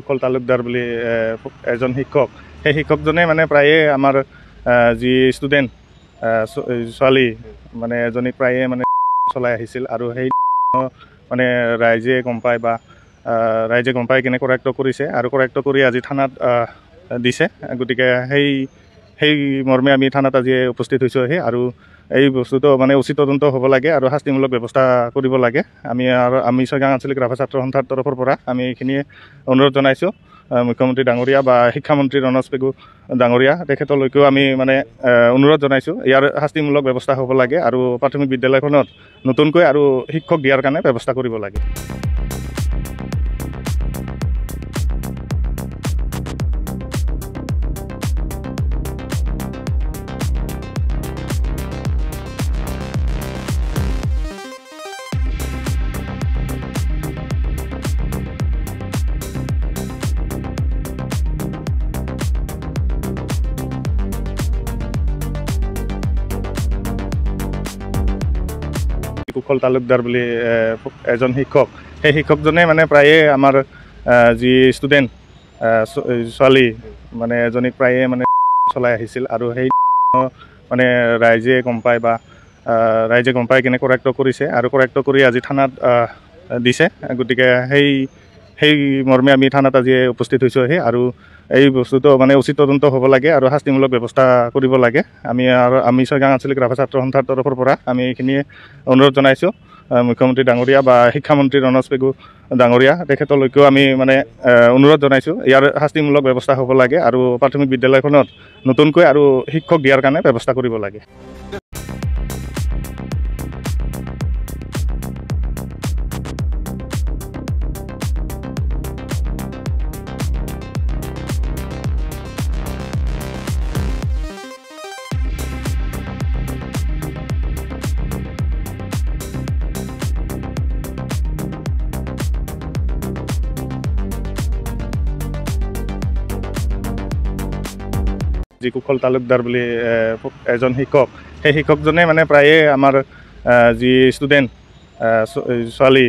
কুশল তালুকদাৰ বুলি এজন শিক্ষক সেই শিক্ষকজনে মানে প্ৰায়ে আমাৰ যি ষ্টুডেণ্ট ছোৱালী মানে এজনী প্ৰায়ে মানে চলাই আহিছিল আৰু সেই মানে ৰাইজে গম পায় বা ৰাইজে গম পাই কিনে কৰায়ত্ব কৰিছে আৰু কৰায়ত্ব কৰি আজি থানাত দিছে গতিকে সেই মৰ্মে আমি থানাত আজি উপস্থিত হৈছোঁ আৰু এই বস্তুটো মানে উচিত তদন্ত হ'ব লাগে আৰু শাস্তিমূলক ব্যৱস্থা কৰিব লাগে আমি ছয়গাঁও আঞ্চলিক ৰাভা ছাত্ৰ সন্থাৰ তৰফৰ পৰা আমি এইখিনিয়ে অনুৰোধ জনাইছোঁ মুখ্যমন্ত্ৰী ডাঙৰীয়া বা শিক্ষামন্ত্ৰী ৰণোজ পেগু ডাঙৰীয়া তেখেতলৈকেও আমি মানে অনুৰোধ জনাইছোঁ ইয়াৰ শাস্তিমূলক ব্যৱস্থা হ'ব লাগে আৰু প্ৰাথমিক বিদ্যালয়খনত নতুনকৈ আৰু শিক্ষক দিয়াৰ কাৰণে ব্যৱস্থা কৰিব লাগে। কুশল তালুকদাৰ বুলি এজন শিক্ষক সেই শিক্ষকজনে মানে প্ৰায়ে আমাৰ যি ষ্টুডেণ্ট ছোৱালী মানে এজনী প্ৰায়ে মানে চলাই আহিছিল আৰু সেই মানে ৰাইজে গম পায় বা ৰাইজে গম পাই কিনে কৰায়ত্ব কৰিছে আৰু কৰায়ত্ব কৰি আজি থানাত দিছে গতিকে সেই মৰ্মে আমি থানাত আজি উপস্থিত হৈছোঁ আৰু এই বস্তুটো মানে উচিত তদন্ত হ'ব লাগে আৰু শাস্তিমূলক ব্যৱস্থা কৰিব লাগে আমি ছয়গাঁও আঞ্চলিক ৰাভা ছাত্ৰ সন্থাৰ তৰফৰ পৰা আমি এইখিনিয়ে অনুৰোধ জনাইছোঁ মুখ্যমন্ত্ৰী ডাঙৰীয়া বা শিক্ষামন্ত্ৰী ৰণোজ পেগু ডাঙৰীয়া তেখেতলৈকেও আমি মানে অনুৰোধ জনাইছোঁ ইয়াৰ শাস্তিমূলক ব্যৱস্থা হ'ব লাগে আৰু প্ৰাথমিক বিদ্যালয়খনত নতুনকৈ আৰু শিক্ষক দিয়াৰ কাৰণে ব্যৱস্থা কৰিব লাগে। যি কুশল তালুকদাৰ বুলি এজন শিক্ষক সেই শিক্ষকজনে মানে প্ৰায়ে আমাৰ যি ষ্টুডেণ্ট ছোৱালী